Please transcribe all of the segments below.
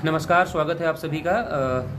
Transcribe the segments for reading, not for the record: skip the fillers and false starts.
नमस्कार, स्वागत है आप सभी का।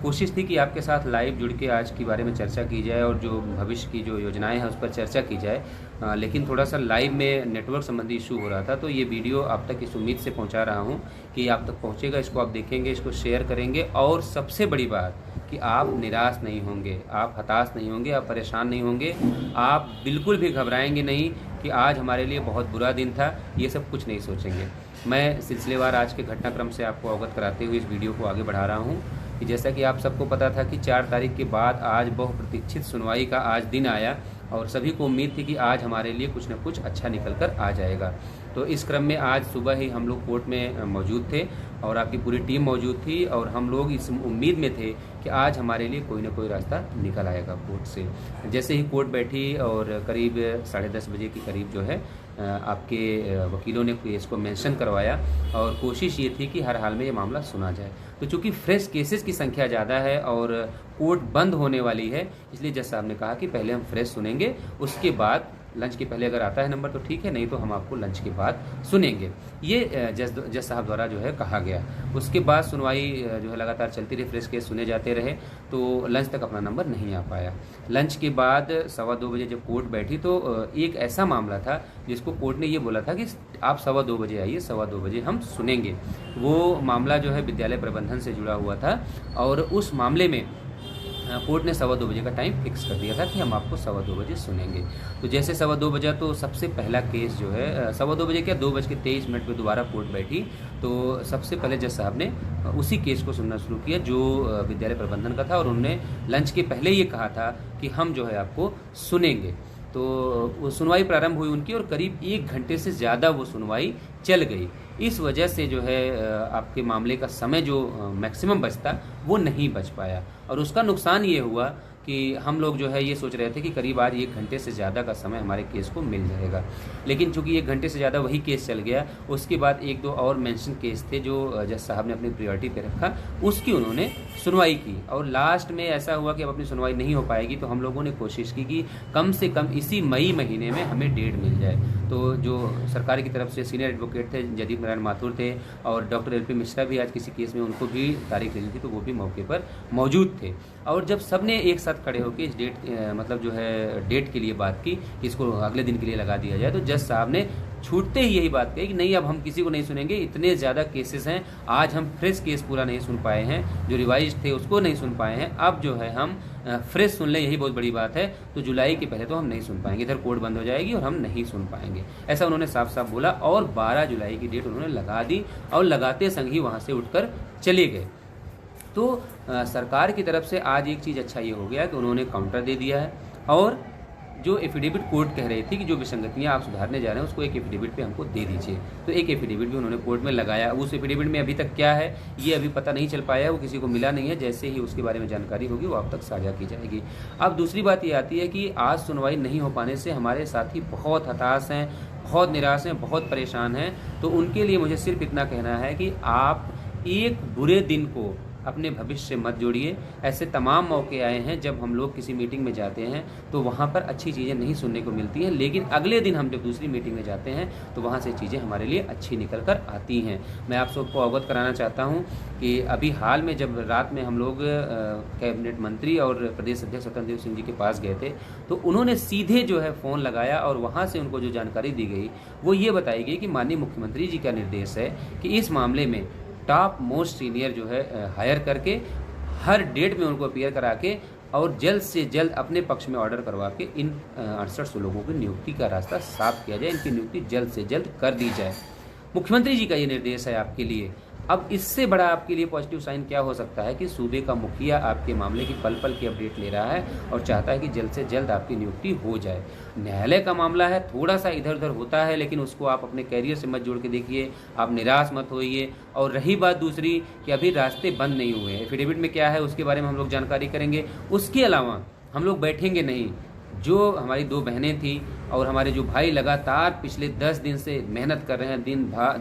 कोशिश थी कि आपके साथ लाइव जुड़ के आज के बारे में चर्चा की जाए और जो भविष्य की जो योजनाएं हैं उस पर चर्चा की जाए। लेकिन थोड़ा सा लाइव में नेटवर्क संबंधी इशू हो रहा था, तो ये वीडियो आप तक इस उम्मीद से पहुंचा रहा हूं कि आप तक पहुंचेगा। इसको आप देखेंगे, इसको शेयर करेंगे और सबसे बड़ी बात कि आप निराश नहीं होंगे, आप हताश नहीं होंगे, आप परेशान नहीं होंगे, आप बिल्कुल भी घबराएंगे नहीं कि आज हमारे लिए बहुत बुरा दिन था। ये सब कुछ नहीं सोचेंगे। मैं सिलसिलेवार आज के घटनाक्रम से आपको अवगत कराते हुए इस वीडियो को आगे बढ़ा रहा हूँ कि जैसा कि आप सबको पता था कि 4 तारीख के बाद आज बहुप्रतीक्षित सुनवाई का आज दिन आया और सभी को उम्मीद थी कि आज हमारे लिए कुछ न कुछ अच्छा निकल कर आ जाएगा। तो इस क्रम में आज सुबह ही हम लोग कोर्ट में मौजूद थे और आपकी पूरी टीम मौजूद थी और हम लोग इस उम्मीद में थे कि आज हमारे लिए कोई ना कोई रास्ता निकल आएगा कोर्ट से। जैसे ही कोर्ट बैठी और करीब 10:30 बजे के करीब जो है आपके वकीलों ने केस को मेंशन करवाया और कोशिश ये थी कि हर हाल में ये मामला सुना जाए। तो चूंकि फ्रेश केसेस की संख्या ज़्यादा है और कोर्ट बंद होने वाली है, इसलिए जज साहब ने कहा कि पहले हम फ्रेश सुनेंगे, उसके बाद लंच के पहले अगर आता है नंबर तो ठीक है, नहीं तो हम आपको लंच के बाद सुनेंगे। ये जज साहब द्वारा जो है कहा गया। उसके बाद सुनवाई जो है लगातार चलती रही, फ्रेश केस सुने जाते रहे, तो लंच तक अपना नंबर नहीं आ पाया। लंच के बाद 2:15 बजे जब कोर्ट बैठी तो एक ऐसा मामला था जिसको कोर्ट ने ये बोला था कि आप 2:15 बजे आइए, 2:15 बजे हम सुनेंगे। वो मामला जो है विद्यालय प्रबंधन से जुड़ा हुआ था और उस मामले में कोर्ट ने 2:15 बजे का टाइम फिक्स कर दिया था कि हम आपको 2:15 बजे सुनेंगे। तो जैसे 2:15 बजा तो सबसे पहला केस जो है 2:15 बजे क्या 2:23 पे दोबारा कोर्ट बैठी, तो सबसे पहले जज साहब ने उसी केस को सुनना शुरू किया जो विद्यालय प्रबंधन का था और उन्होंने लंच के पहले ये कहा था कि हम जो है आपको सुनेंगे। तो वो सुनवाई प्रारंभ हुई उनकी और करीब 1 घंटे से ज़्यादा वो सुनवाई चल गई। इस वजह से जो है आपके मामले का समय जो मैक्सिमम बचता वो नहीं बच पाया और उसका नुकसान ये हुआ कि हम लोग जो है ये सोच रहे थे कि करीब आज 1 घंटे से ज़्यादा का समय हमारे केस को मिल जाएगा, लेकिन चूंकि 1 घंटे से ज़्यादा वही केस चल गया। उसके बाद 1-2 और मेंशन केस थे जो जज साहब ने अपनी प्रायोरिटी पे रखा, उसकी उन्होंने सुनवाई की और लास्ट में ऐसा हुआ कि अब अपनी सुनवाई नहीं हो पाएगी तो हम लोगों ने कोशिश की कि कम से कम इसी मई महीने में हमें डेट मिल जाए। तो जो सरकार की तरफ से सीनियर एडवोकेट थे जयदीप नारायण माथुर थे और डॉक्टर एल पी मिश्रा भी आज किसी केस में उनको भी तारीख लेनी थी तो वो भी मौके पर मौजूद थे। और जब सबने एक साथ खड़े होकर इस डेट मतलब जो है डेट के लिए बात की कि इसको अगले दिन के लिए लगा दिया जाए, तो जज साहब ने छूटते ही यही बात कही कि नहीं, अब हम किसी को नहीं सुनेंगे, इतने ज़्यादा केसेस हैं, आज हम फ्रेश केस पूरा नहीं सुन पाए हैं, जो रिवाइज थे उसको नहीं सुन पाए हैं, अब जो है हम फ्रेश सुन लें, यही बहुत बड़ी बात है। तो जुलाई के पहले तो हम नहीं सुन पाएंगे, इधर कोर्ट बंद हो जाएगी और हम नहीं सुन पाएंगे, ऐसा उन्होंने साफ साफ बोला और 12 जुलाई की डेट उन्होंने लगा दी और लगाते संग ही वहाँ से उठकर चले गए। तो सरकार की तरफ से आज एक चीज़ अच्छा ये हो गया कि उन्होंने काउंटर दे दिया है और जो एफिडेविट कोर्ट कह रही थी कि जो विसंगतियां आप सुधारने जा रहे हैं उसको एक एफिडेविट पे हमको दे दीजिए, तो एक एफिडेविट भी उन्होंने कोर्ट में लगाया। उस एफिडेविट में अभी तक क्या है ये अभी पता नहीं चल पाया है, वो किसी को मिला नहीं है। जैसे ही उसके बारे में जानकारी होगी वो आप तक साझा की जाएगी। अब दूसरी बात ये आती है कि आज सुनवाई नहीं हो पाने से हमारे साथी बहुत हताश हैं, बहुत निराश हैं, बहुत परेशान हैं। तो उनके लिए मुझे सिर्फ इतना कहना है कि आप एक बुरे दिन को अपने भविष्य से मत जोड़िए। ऐसे तमाम मौके आए हैं जब हम लोग किसी मीटिंग में जाते हैं तो वहाँ पर अच्छी चीज़ें नहीं सुनने को मिलती हैं, लेकिन अगले दिन हम जब दूसरी मीटिंग में जाते हैं तो वहाँ से चीज़ें हमारे लिए अच्छी निकल कर आती हैं। मैं आप सबको अवगत कराना चाहता हूँ कि अभी हाल में जब रात में हम लोग कैबिनेट मंत्री और प्रदेश अध्यक्ष स्वतंत्र देव सिंह जी के पास गए थे तो उन्होंने सीधे जो है फ़ोन लगाया और वहाँ से उनको जो जानकारी दी गई वो ये बताई गई कि माननीय मुख्यमंत्री जी का निर्देश है कि इस मामले में टॉप मोस्ट सीनियर जो है हायर करके हर डेट में उनको अपीयर करा के और जल्द से जल्द अपने पक्ष में ऑर्डर करवा के इन 68 लोगों की नियुक्ति का रास्ता साफ किया जाए, इनकी नियुक्ति जल्द से जल्द कर दी जाए। मुख्यमंत्री जी का ये निर्देश है आपके लिए। अब इससे बड़ा आपके लिए पॉजिटिव साइन क्या हो सकता है कि सूबे का मुखिया आपके मामले की पल पल की अपडेट ले रहा है और चाहता है कि जल्द से जल्द आपकी नियुक्ति हो जाए। न्यायालय का मामला है, थोड़ा सा इधर उधर होता है, लेकिन उसको आप अपने कैरियर से मत जोड़ के देखिए, आप निराश मत होइए। और रही बात दूसरी कि अभी रास्ते बंद नहीं हुए हैं, एफिडेविट में क्या है उसके बारे में हम लोग जानकारी करेंगे। उसके अलावा हम लोग बैठेंगे नहीं। जो हमारी 2 बहनें थी और हमारे जो भाई लगातार पिछले 10 दिन से मेहनत कर रहे हैं,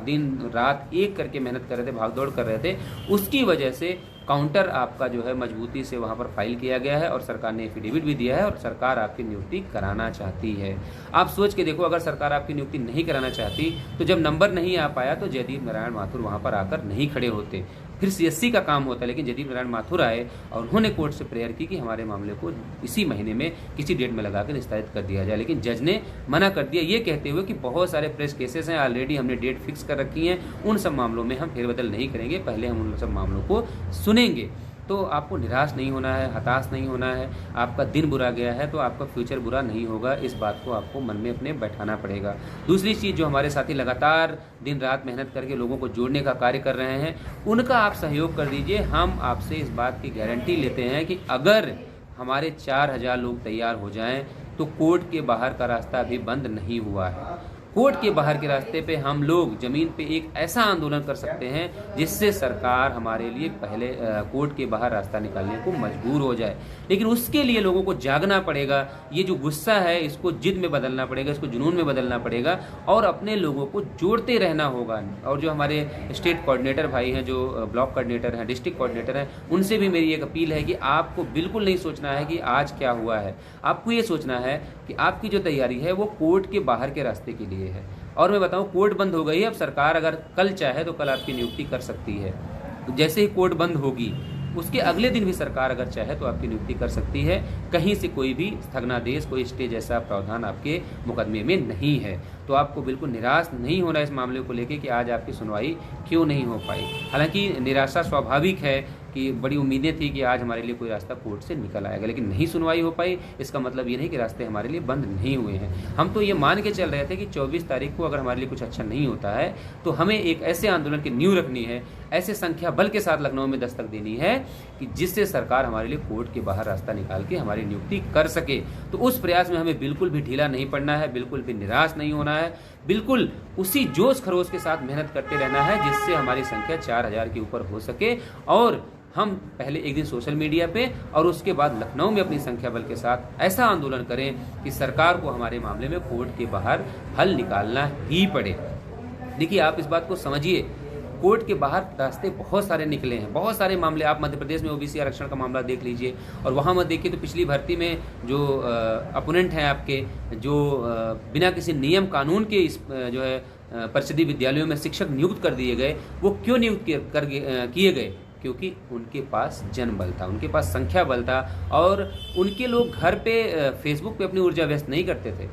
दिन रात एक करके मेहनत कर रहे थे, भागदौड़ कर रहे थे, उसकी वजह से काउंटर आपका जो है मजबूती से वहाँ पर फाइल किया गया है और सरकार ने एफिडेविट भी दिया है और सरकार आपकी नियुक्ति कराना चाहती है। आप सोच के देखो, अगर सरकार आपकी नियुक्ति नहीं कराना चाहती तो जब नंबर नहीं आ पाया तो जयदीप नारायण माथुर वहाँ पर आकर नहीं खड़े होते। फिर सीएससी का काम होता है। लेकिन जयदीप नारायण माथुर आए और उन्होंने कोर्ट से प्रेयर की कि हमारे मामले को इसी महीने में किसी डेट में लगा कर निस्तारित कर दिया जाए, लेकिन जज ने मना कर दिया, ये कहते हुए कि बहुत सारे प्रेस केसेस हैं, ऑलरेडी हमने डेट फिक्स कर रखी है, उन सब मामलों में हम फेरबदल नहीं करेंगे, पहले हम उन सब मामलों को सुनेंगे। तो आपको निराश नहीं होना है, हताश नहीं होना है। आपका दिन बुरा गया है तो आपका फ्यूचर बुरा नहीं होगा, इस बात को आपको मन में अपने बैठाना पड़ेगा। दूसरी चीज़, जो हमारे साथी लगातार दिन रात मेहनत करके लोगों को जोड़ने का कार्य कर रहे हैं, उनका आप सहयोग कर दीजिए। हम आपसे इस बात की गारंटी लेते हैं कि अगर हमारे 4000 लोग तैयार हो जाएं तो कोर्ट के बाहर का रास्ता अभी बंद नहीं हुआ है। कोर्ट के बाहर के रास्ते पे हम लोग जमीन पे एक ऐसा आंदोलन कर सकते हैं जिससे सरकार हमारे लिए पहले कोर्ट के बाहर रास्ता निकालने को मजबूर हो जाए। लेकिन उसके लिए लोगों को जागना पड़ेगा, ये जो गुस्सा है इसको जिद में बदलना पड़ेगा, इसको जुनून में बदलना पड़ेगा और अपने लोगों को जोड़ते रहना होगा। और जो हमारे स्टेट कोऑर्डिनेटर भाई हैं, जो ब्लॉक कोऑर्डिनेटर हैं, डिस्ट्रिक्ट कोऑर्डिनेटर हैं, उनसे भी मेरी एक अपील है कि आपको बिल्कुल नहीं सोचना है कि आज क्या हुआ है, आपको ये सोचना है कि आपकी जो तैयारी है वो कोर्ट के बाहर के रास्ते के लिए है। और मैं बताऊं, कोर्ट बंद हो गई है, अब सरकार अगर कल चाहे तो कल आपकी नियुक्ति कर सकती है। जैसे ही कोर्ट बंद होगी उसके अगले दिन भी सरकार अगर चाहे तो आपकी नियुक्ति कर सकती है। कहीं से कोई भी स्थगनादेश, कोई स्टे जैसा प्रावधान आपके मुकदमे में नहीं है। तो आपको बिल्कुल निराश नहीं होना इस मामले को लेकर कि आज आपकी सुनवाई क्यों नहीं हो पाई। हालांकि निराशा स्वाभाविक है कि बड़ी उम्मीदें थी कि आज हमारे लिए कोई रास्ता कोर्ट से निकल आएगा, लेकिन नहीं सुनवाई हो पाई। इसका मतलब ये नहीं कि रास्ते हमारे लिए बंद नहीं हुए हैं। हम तो ये मान के चल रहे थे कि 24 तारीख को अगर हमारे लिए कुछ अच्छा नहीं होता है तो हमें एक ऐसे आंदोलन की नींव रखनी है, ऐसे संख्या बल के साथ लखनऊ में दस्तक देनी है कि जिससे सरकार हमारे लिए कोर्ट के बाहर रास्ता निकाल के हमारी नियुक्ति कर सके। तो उस प्रयास में हमें बिल्कुल भी ढीला नहीं पड़ना है, बिल्कुल भी निराश नहीं होना है, बिल्कुल उसी जोश खरोश के साथ मेहनत करते रहना है जिससे हमारी संख्या 4000 के ऊपर हो सके और हम पहले एक दिन सोशल मीडिया पे और उसके बाद लखनऊ में अपनी संख्या बल के साथ ऐसा आंदोलन करें कि सरकार को हमारे मामले में कोर्ट के बाहर हल निकालना ही पड़े। देखिए, आप इस बात को समझिए, कोर्ट के बाहर रास्ते बहुत सारे निकले हैं, बहुत सारे मामले। आप मध्य प्रदेश में ओबीसी आरक्षण का मामला देख लीजिए और वहाँ मत देखिए तो पिछली भर्ती में जो अपोनेंट हैं आपके, जो बिना किसी नियम कानून के इस जो है परिषदीय विद्यालयों में शिक्षक नियुक्त कर दिए गए, वो क्यों नियुक्त किए गए? क्योंकि उनके पास जन बल था, उनके पास संख्या बल था और उनके लोग घर पे फेसबुक पे अपनी ऊर्जा व्यस्त नहीं करते थे।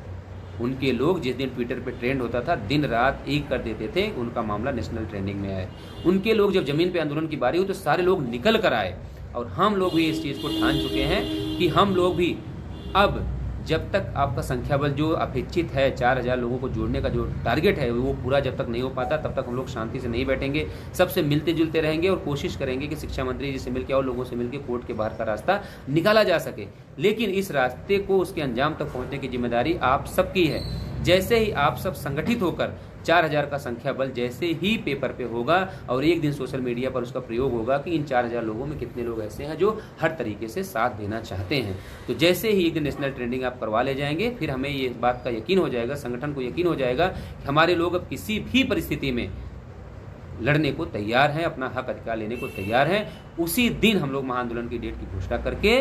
उनके लोग जिस दिन ट्विटर पे ट्रेंड होता था दिन रात एक कर देते थे, उनका मामला नेशनल ट्रेंडिंग में आए। उनके लोग जब जमीन पे आंदोलन की बारी हुई तो सारे लोग निकल कर आए और हम लोग भी इस चीज़ को ठान चुके हैं कि हम लोग भी अब जब तक आपका संख्या बल जो अपेक्षित है 4000 लोगों को जोड़ने का जो टारगेट है वो पूरा जब तक नहीं हो पाता तब तक हम लोग शांति से नहीं बैठेंगे, सबसे मिलते जुलते रहेंगे और कोशिश करेंगे कि शिक्षा मंत्री जी से मिलकर और लोगों से मिलकर कोर्ट के बाहर का रास्ता निकाला जा सके। लेकिन इस रास्ते को उसके अंजाम तक पहुंचने की जिम्मेदारी आप सबकी है। जैसे ही आप सब संगठित होकर 4000 का संख्या बल जैसे ही पेपर पे होगा और एक दिन सोशल मीडिया पर उसका प्रयोग होगा कि इन 4000 लोगों में कितने लोग ऐसे हैं जो हर तरीके से साथ देना चाहते हैं, तो जैसे ही एक दिन नेशनल ट्रेंडिंग आप करवा ले जाएंगे, फिर हमें ये बात का यकीन हो जाएगा, संगठन को यकीन हो जाएगा कि हमारे लोग अब किसी भी परिस्थिति में लड़ने को तैयार हैं, अपना हक अधिकार लेने को तैयार हैं। उसी दिन हम लोग महाआंदोलन की डेट की घोषणा करके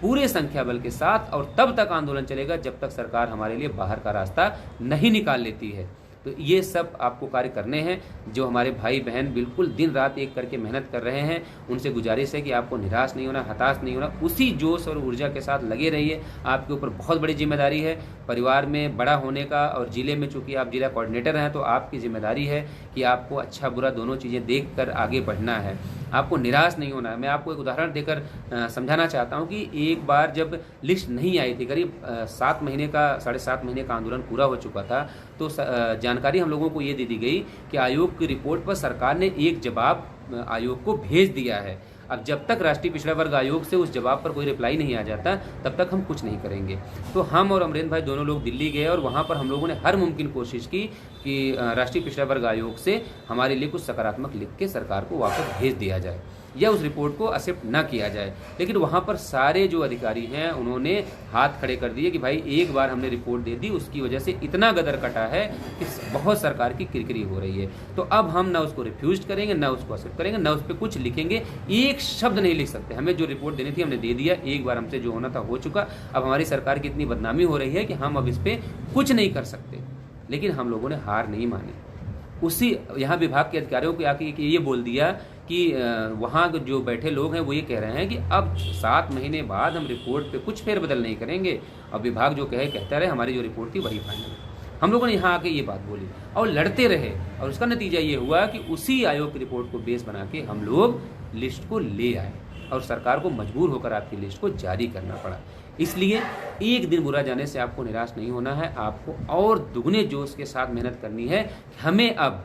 पूरे संख्या बल के साथ, और तब तक आंदोलन चलेगा जब तक सरकार हमारे लिए बाहर का रास्ता नहीं निकाल लेती है। तो ये सब आपको कार्य करने हैं। जो हमारे भाई बहन बिल्कुल दिन रात एक करके मेहनत कर रहे हैं, उनसे गुजारिश है कि आपको निराश नहीं होना, हताश नहीं होना, उसी जोश और ऊर्जा के साथ लगे रहिए। आपके ऊपर बहुत बड़ी जिम्मेदारी है परिवार में बड़ा होने का, और ज़िले में चूँकि आप जिला कोऑर्डिनेटर हैं तो आपकी जिम्मेदारी है कि आपको अच्छा बुरा दोनों चीज़ें देख कर आगे बढ़ना है, आपको निराश नहीं होना है। मैं आपको एक उदाहरण देकर समझाना चाहता हूँ कि एक बार जब लिस्ट नहीं आई थी, करीब 7 महीने का 7.5 महीने का आंदोलन पूरा हो चुका था, तो जानकारी हम लोगों को ये दे दी गई कि आयोग की रिपोर्ट पर सरकार ने एक जवाब आयोग को भेज दिया है। अब जब तक राष्ट्रीय पिछड़ा वर्ग आयोग से उस जवाब पर कोई रिप्लाई नहीं आ जाता तब तक हम कुछ नहीं करेंगे। तो हम और अमरेंद्र भाई दोनों लोग दिल्ली गए और वहाँ पर हम लोगों ने हर मुमकिन कोशिश की कि राष्ट्रीय पिछड़ा वर्ग आयोग से हमारे लिए कुछ सकारात्मक लिख के सरकार को वापस भेज दिया जाए या उस रिपोर्ट को एक्सेप्ट ना किया जाए। लेकिन वहाँ पर सारे जो अधिकारी हैं उन्होंने हाथ खड़े कर दिए कि भाई एक बार हमने रिपोर्ट दे दी, उसकी वजह से इतना गदर कटा है कि बहुत सरकार की किरकिरी हो रही है। तो अब हम ना उसको रिफ्यूज करेंगे, ना उसको एक्सेप्ट करेंगे, ना उस पर कुछ लिखेंगे, एक शब्द नहीं लिख सकते। हमें जो रिपोर्ट देनी थी हमने दे दिया, एक बार हमसे जो होना था हो चुका। अब हमारी सरकार की इतनी बदनामी हो रही है कि हम अब इस पर कुछ नहीं कर सकते। लेकिन हम लोगों ने हार नहीं मानी। उसी यहाँ विभाग के अधिकारियों को आके ये बोल दिया कि वहाँ जो बैठे लोग हैं वो ये कह रहे हैं कि अब 7 महीने बाद हम रिपोर्ट पे कुछ फेरबदल नहीं करेंगे, अब विभाग जो कहता रहे, हमारी जो रिपोर्ट थी वही फाइनल है। हम लोगों ने यहाँ आके ये बात बोली और लड़ते रहे, और उसका नतीजा ये हुआ कि उसी आयोग की रिपोर्ट को बेस बना के हम लोग लिस्ट को ले आए और सरकार को मजबूर होकर आपकी लिस्ट को जारी करना पड़ा। इसलिए एक दिन बुरा जाने से आपको निराश नहीं होना है, आपको और दुगने जोश के साथ मेहनत करनी है। हमें अब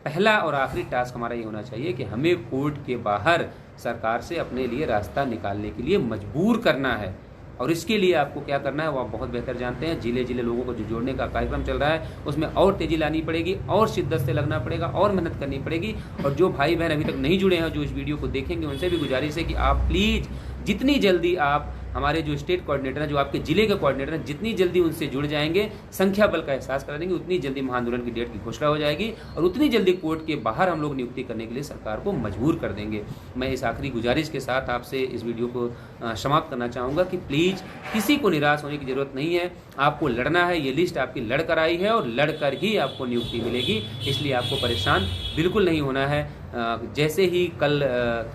पहला और आखिरी टास्क हमारा ये होना चाहिए कि हमें कोर्ट के बाहर सरकार से अपने लिए रास्ता निकालने के लिए मजबूर करना है। और इसके लिए आपको क्या करना है वो आप बहुत बेहतर जानते हैं। जिले जिले लोगों को जो जोड़ने का कार्यक्रम चल रहा है उसमें और तेज़ी लानी पड़ेगी, और शिद्दत से लगना पड़ेगा, और मेहनत करनी पड़ेगी। और जो भाई बहन अभी तक नहीं जुड़े हैं, जो इस वीडियो को देखेंगे, उनसे भी गुजारिश है कि आप प्लीज़ जितनी जल्दी आप हमारे जो स्टेट कोऑर्डिनेटर हैं, जो आपके जिले के कोऑर्डिनेटर हैं, जितनी जल्दी उनसे जुड़ जाएंगे, संख्या बल का एहसास करा देंगे, उतनी जल्दी महाआंदोलन की डेट की घोषणा हो जाएगी और उतनी जल्दी कोर्ट के बाहर हम लोग नियुक्ति करने के लिए सरकार को मजबूर कर देंगे। मैं इस आखिरी गुजारिश के साथ आपसे इस वीडियो को समाप्त करना चाहूँगा कि प्लीज़ किसी को निराश होने की ज़रूरत नहीं है। आपको लड़ना है, ये लिस्ट आपकी लड़ कर आई है और लड़कर ही आपको नियुक्ति मिलेगी, इसलिए आपको परेशान बिल्कुल नहीं होना है। जैसे ही कल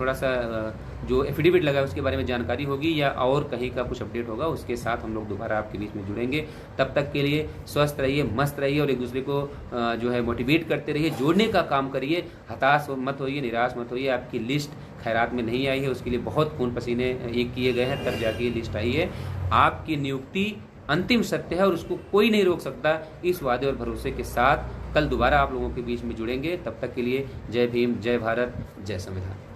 थोड़ा सा जो एफिडेविट लगा है उसके बारे में जानकारी होगी या और कहीं का कुछ अपडेट होगा, उसके साथ हम लोग दोबारा आपके बीच में जुड़ेंगे। तब तक के लिए स्वस्थ रहिए, मस्त रहिए और एक दूसरे को जो है मोटिवेट करते रहिए, जोड़ने का काम करिए। हताश मत होइए, निराश मत होइए। आपकी लिस्ट खैरात में नहीं आई है, उसके लिए बहुत खून पसीने एक किए गए हैं, तब जाके ये लिस्ट आई है। आपकी नियुक्ति अंतिम सत्य है और उसको कोई नहीं रोक सकता। इस वादे और भरोसे के साथ कल दोबारा आप लोगों के बीच में जुड़ेंगे। तब तक के लिए जय भीम, जय भारत, जय संविधान।